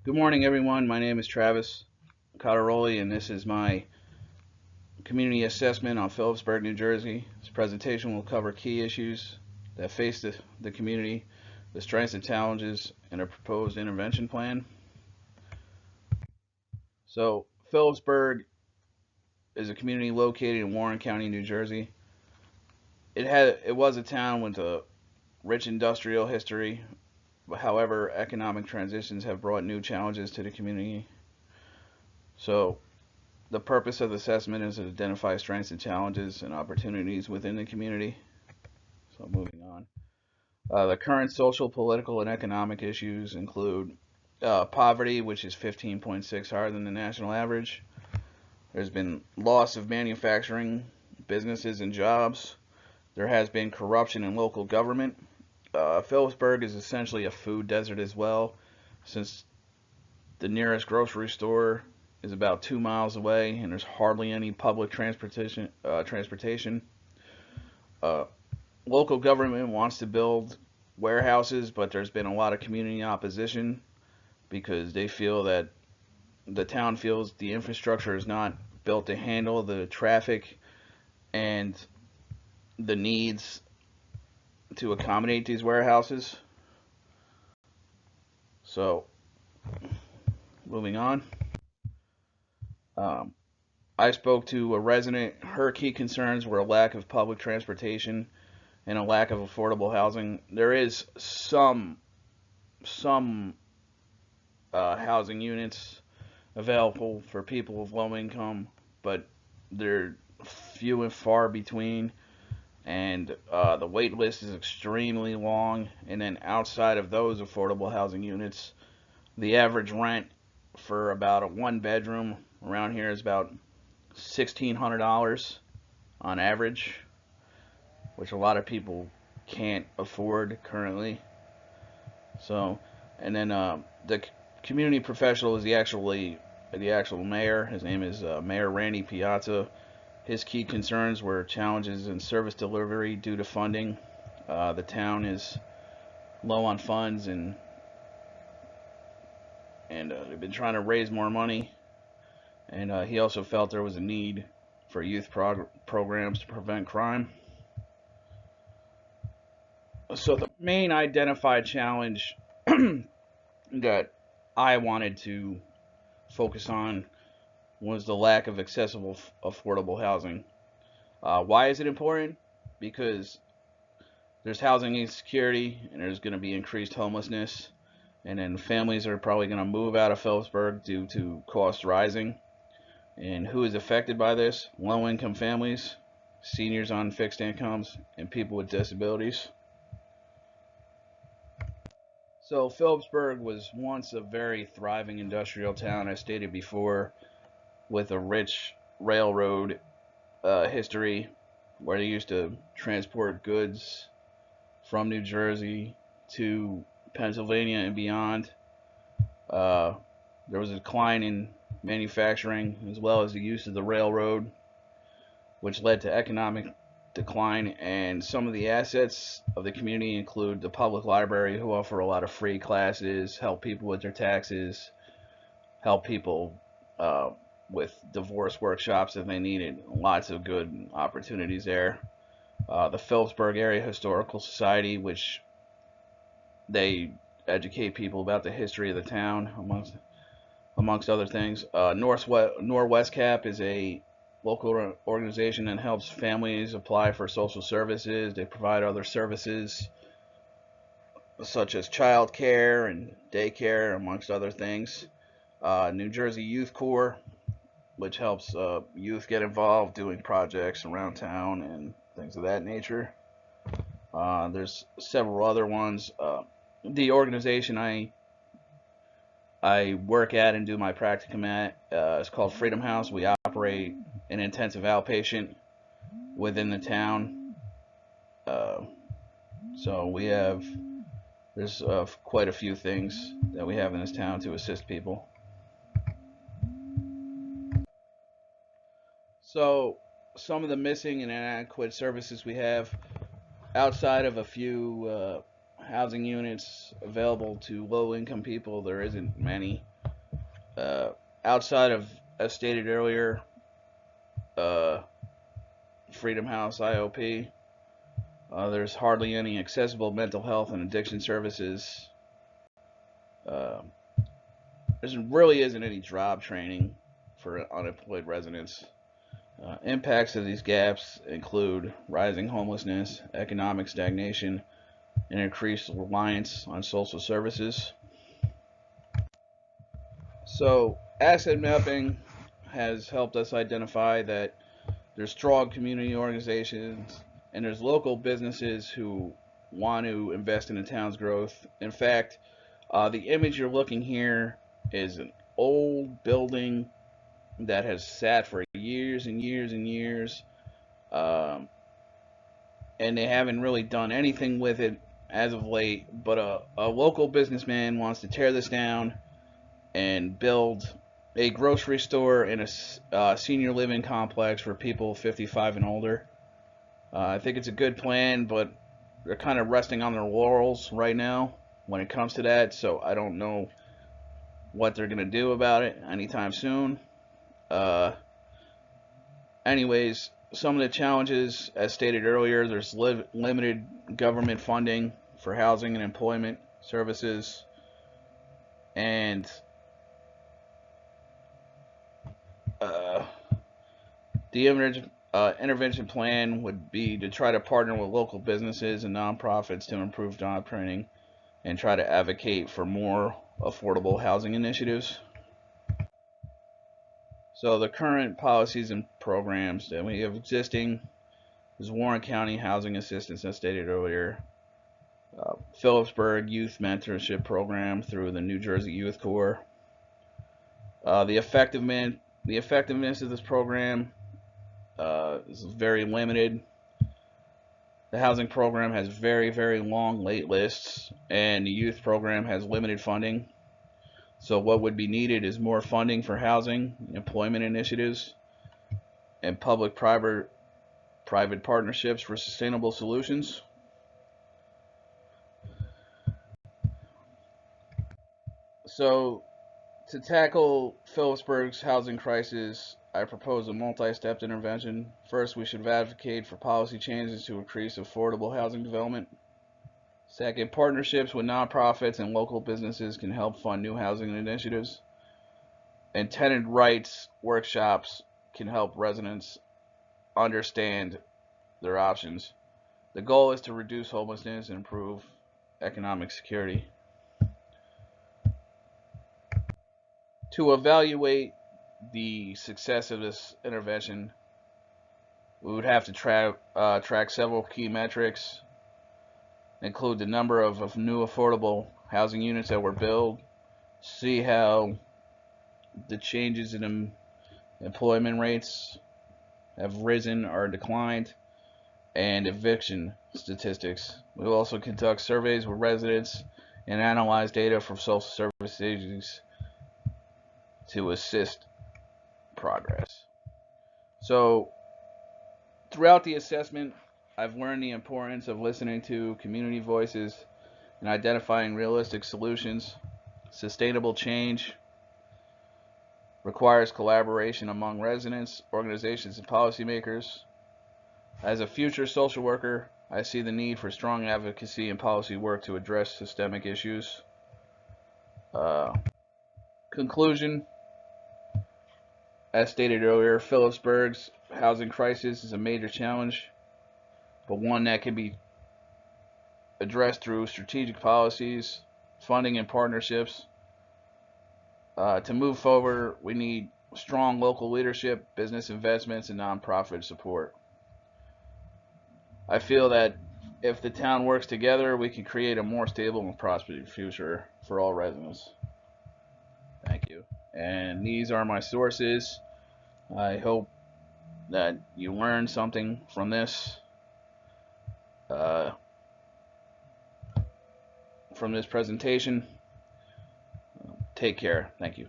Good morning, everyone. My name is Travis Cotteroli, and this is my community assessment on Phillipsburg, New Jersey. This presentation will cover key issues that face the community, the strengths and challenges, and a proposed intervention plan. So, Phillipsburg is a community located in Warren County, New Jersey. It was a town with a rich industrial history. However, economic transitions have brought new challenges to the community. So, the purpose of the assessment is to identify strengths and challenges and opportunities within the community. So moving on. The current social, political, and economic issues include poverty, which is 15.6 higher than the national average. There's been loss of manufacturing, businesses, and jobs. There has been corruption in local government. Phillipsburg is essentially a food desert as well, since the nearest grocery store is about 2 miles away, and there's hardly any public transportation. Uh, Local government wants to build warehouses, but there's been a lot of community opposition because they feel that the town feels the infrastructure is not built to handle the traffic and the needs to accommodate these warehouses. So, moving on. Um, I spoke to a resident. Her key concerns were a lack of public transportation and a lack of affordable housing. There is some housing units available for people of low income, but they're few and far between, and the wait list is extremely long. And then outside of those affordable housing units, the average rent for about a one bedroom around here is about $1,600 on average, which a lot of people can't afford currently. So, and then the community professional is the actual mayor. His name is Mayor Randy Piazza. His key concerns were challenges in service delivery due to funding. The town is low on funds, and they've been trying to raise more money. And he also felt there was a need for youth programs to prevent crime. So the main identified challenge that I wanted to focus on was the lack of accessible, affordable housing. Why is it important? Because there's housing insecurity, and there's going to be increased homelessness, and then families are probably going to move out of Phillipsburg due to costs rising. And who is affected by this? Low-income families, seniors on fixed incomes, and people with disabilities. So Phillipsburg was once a very thriving industrial town, as stated before, with a rich railroad history where they used to transport goods from New Jersey to Pennsylvania and beyond. Uh, there was a decline in manufacturing as well as the use of the railroad, which led to economic decline. And some of the assets of the community include the public library, who offer a lot of free classes, help people with their taxes, help people with divorce workshops if they need it. Lots of good opportunities there. The Phillipsburg Area Historical Society, which they educate people about the history of the town, amongst other things. Northwest Cap is a local organization that helps families apply for social services. They provide other services such as child care and daycare, amongst other things. New Jersey Youth Corps, which helps youth get involved doing projects around town and things of that nature. There's several other ones. The organization I work at and do my practicum at is called Freedom House. We operate an intensive outpatient within the town. Uh, so there's quite a few things that we have in this town to assist people. So some of the missing and inadequate services we have outside of a few housing units available to low income people, there isn't many. Uh, Outside of, as stated earlier, uh, Freedom House IOP, there's hardly any accessible mental health and addiction services. Uh, there really isn't any job training for unemployed residents. Impacts of these gaps include rising homelessness, economic stagnation, and increased reliance on social services. So, asset mapping has helped us identify that there's strong community organizations and there's local businesses who want to invest in the town's growth. In fact, the image you're looking here is an old building that has sat for years and years and years, um, and they haven't really done anything with it as of late. But a local businessman wants to tear this down and build a grocery store and a senior living complex for people 55 and older. I think it's a good plan, but they're kind of resting on their laurels right now when it comes to that, so I don't know what they're going to do about it anytime soon. Uh, Anyways, some of the challenges, as stated earlier, there's limited government funding for housing and employment services, and uh, the intervention plan would be to try to partner with local businesses and nonprofits to improve job training and try to advocate for more affordable housing initiatives. So the current policies and programs that we have existing is Warren County Housing Assistance, as stated earlier, Phillipsburg Youth Mentorship Program through the New Jersey Youth Corps. The effectiveness of this program is very limited. The housing program has very, very long wait lists, and the youth program has limited funding. So what would be needed is more funding for housing, employment initiatives, and public-private partnerships for sustainable solutions. So to tackle Phillipsburg's housing crisis, I propose a multi-step intervention. First, we should advocate for policy changes to increase affordable housing development. Second, partnerships with nonprofits and local businesses can help fund new housing initiatives. And tenant rights workshops can help residents understand their options. The goal is to reduce homelessness and improve economic security. To evaluate the success of this intervention, we would have to track several key metrics, include the number of new affordable housing units that were built, see how the changes in employment rates have risen or declined, and eviction statistics. We will also conduct surveys with residents and analyze data from social service agencies to assist progress. So, throughout the assessment, I've learned the importance of listening to community voices and identifying realistic solutions. Sustainable change requires collaboration among residents, organizations, and policymakers. As a future social worker, I see the need for strong advocacy and policy work to address systemic issues. Uh, Conclusion, as stated earlier, Phillipsburg's housing crisis is a major challenge, but one that can be addressed through strategic policies, funding, and partnerships. To move forward, we need strong local leadership, business investments, and nonprofit support. I feel that if the town works together, we can create a more stable and prosperous future for all residents. Thank you. And these are my sources. I hope that you learned something from this uh, presentation. Take care. Thank you.